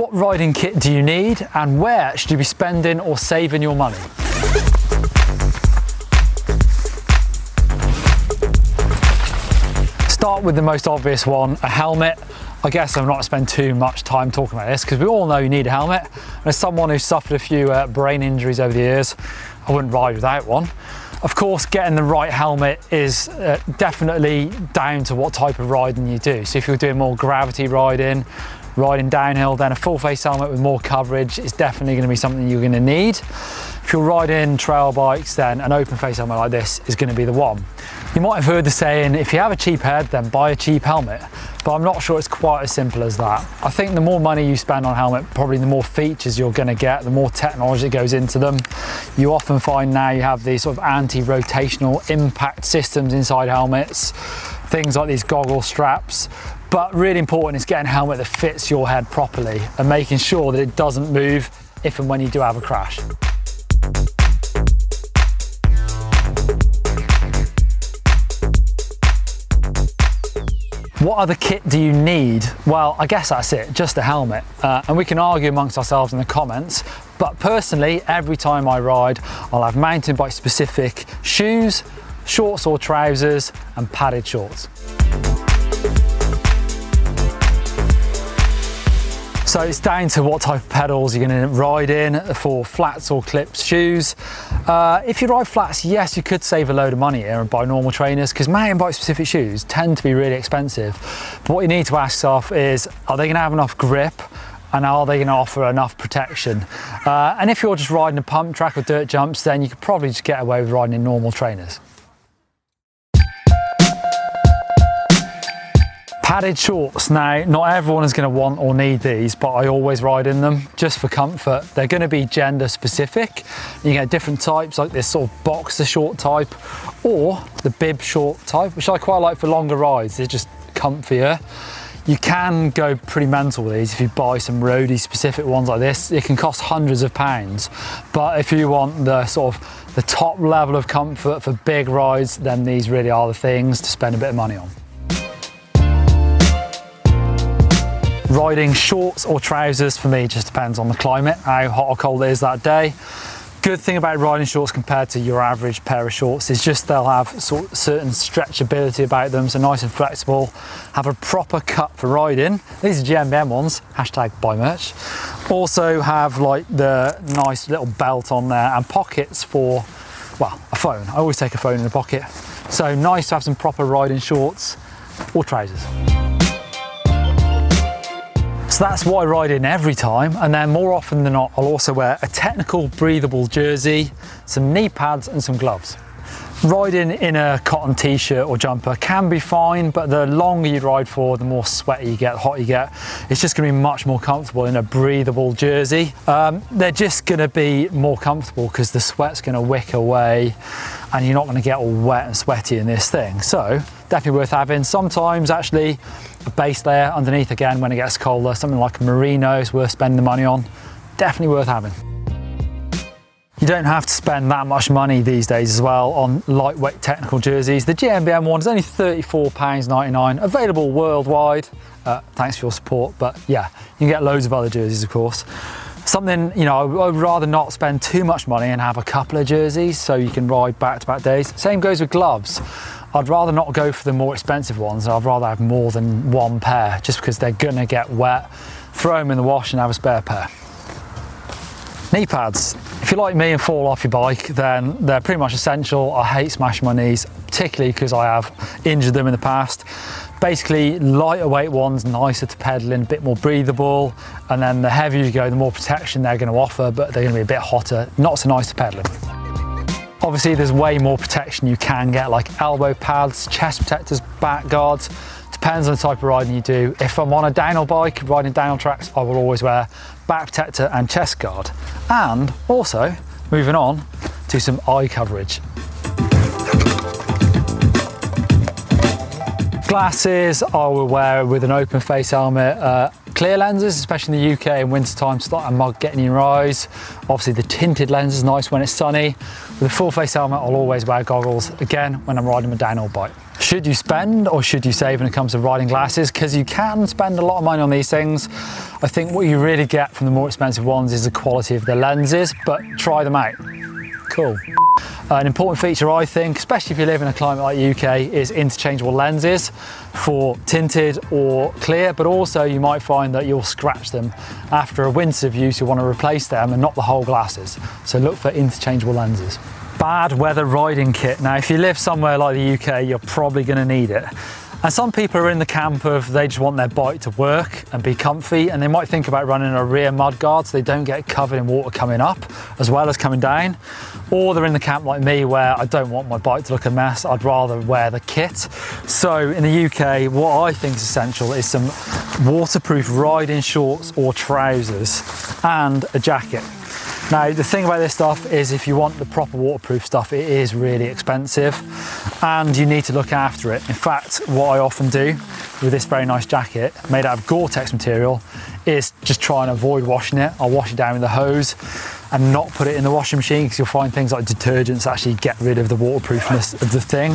What riding kit do you need, and where should you be spending or saving your money? Start with the most obvious one, a helmet. I guess I'm not going to spend too much time talking about this because we all know you need a helmet. And as someone who's suffered a few brain injuries over the years, I wouldn't ride without one. Of course, getting the right helmet is definitely down to what type of riding you do. So if you're doing more gravity riding downhill, then a full face helmet with more coverage is definitely going to be something you're going to need. If you're riding trail bikes, then an open face helmet like this is going to be the one. You might have heard the saying, if you have a cheap head, then buy a cheap helmet. But I'm not sure it's quite as simple as that. I think the more money you spend on a helmet, probably the more features you're going to get, the more technology that goes into them. You often find now you have these sort of anti-rotational impact systems inside helmets, things like these goggle straps. But really important is getting a helmet that fits your head properly and making sure that it doesn't move if and when you do have a crash. What other kit do you need? Well, I guess that's it, just a helmet. And we can argue amongst ourselves in the comments, but personally, every time I ride, I'll have mountain bike specific shoes, shorts or trousers, and padded shorts. So it's down to what type of pedals you're going to ride in for flats or clipped shoes. If you ride flats, yes, you could save a load of money here and buy normal trainers because mountain bike specific shoes tend to be really expensive. But what you need to ask yourself is, are they going to have enough grip? And are they going to offer enough protection? And if you're just riding a pump track or dirt jumps, then you could probably just get away with riding in normal trainers. Padded shorts. Now, not everyone is going to want or need these, but I always ride in them just for comfort. They're going to be gender specific. You get different types like this sort of boxer short type or the bib short type, which I quite like for longer rides. They're just comfier. You can go pretty mental with these if you buy some roadie specific ones like this. It can cost hundreds of pounds, but if you want the sort of the top level of comfort for big rides, then these really are the things to spend a bit of money on. Riding shorts or trousers for me just depends on the climate, how hot or cold it is that day. Good thing about riding shorts compared to your average pair of shorts is just they'll have certain stretchability about them, so nice and flexible, have a proper cut for riding. These are GMBN ones, hashtag buy merch. Also have like the nice little belt on there and pockets for, well, a phone. I always take a phone in the pocket. So nice to have some proper riding shorts or trousers. So that's what I ride in every time, and then more often than not I'll also wear a technical breathable jersey, some knee pads and some gloves. Riding in a cotton t-shirt or jumper can be fine, but the longer you ride for, the more sweaty you get, the hotter you get. It's just going to be much more comfortable in a breathable jersey. They're just going to be more comfortable because the sweat's going to wick away and you're not going to get all wet and sweaty in this thing. So definitely worth having. Sometimes actually a base layer underneath again when it gets colder, something like a merino is worth spending the money on. Definitely worth having. You don't have to spend that much money these days as well on lightweight technical jerseys. The GMBN one is only £34.99, available worldwide. Thanks for your support, but yeah, you can get loads of other jerseys of course. Something, you know, I would rather not spend too much money and have a couple of jerseys so you can ride back-to-back days. Same goes with gloves. I'd rather not go for the more expensive ones. I'd rather have more than one pair just because they're gonna get wet. Throw them in the wash and have a spare pair. Knee pads. If you're like me and fall off your bike, then they're pretty much essential. I hate smashing my knees, particularly because I have injured them in the past. Basically, lighter weight ones, nicer to pedal in, a bit more breathable, and then the heavier you go, the more protection they're going to offer, but they're going to be a bit hotter, not so nice to pedal in. Obviously, there's way more protection you can get, like elbow pads, chest protectors, back guards. Depends on the type of riding you do. If I'm on a downhill bike, riding downhill tracks, I will always wear back protector and chest guard. And also, moving on to some eye coverage. Glasses I will wear with an open face helmet. clear lenses, especially in the UK in winter time, to start a mug getting in your eyes. Obviously the tinted lens is nice when it's sunny. With a full face helmet, I'll always wear goggles, again, when I'm riding my downhill bike. Should you spend or should you save when it comes to riding glasses? Because you can spend a lot of money on these things. I think what you really get from the more expensive ones is the quality of the lenses, but try them out. Cool. An important feature, I think, especially if you live in a climate like the UK, is interchangeable lenses for tinted or clear, but also you might find that you'll scratch them after a winter of use. You want to replace them and not the whole glasses. So look for interchangeable lenses. Bad weather riding kit. Now, if you live somewhere like the UK, you're probably going to need it. And some people are in the camp of they just want their bike to work and be comfy, and they might think about running a rear mud guard so they don't get covered in water coming up as well as coming down. Or they're in the camp like me where I don't want my bike to look a mess, I'd rather wear the kit. So in the UK, what I think is essential is some waterproof riding shorts or trousers and a jacket. Now, the thing about this stuff is if you want the proper waterproof stuff, it is really expensive and you need to look after it. In fact, what I often do with this very nice jacket made out of Gore-Tex material is just try and avoid washing it. I'll wash it down with the hose and not put it in the washing machine, because you'll find things like detergents actually get rid of the waterproofness of the thing.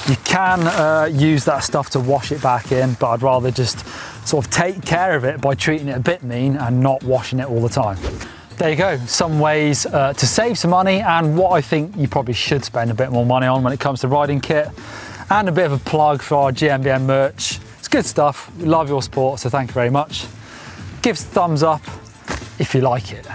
You can use that stuff to wash it back in, but I'd rather just sort of take care of it by treating it a bit mean and not washing it all the time. There you go, some ways to save some money and what I think you probably should spend a bit more money on when it comes to riding kit, and a bit of a plug for our GMBN merch. It's good stuff, we love your support, so thank you very much. Give us a thumbs up if you like it.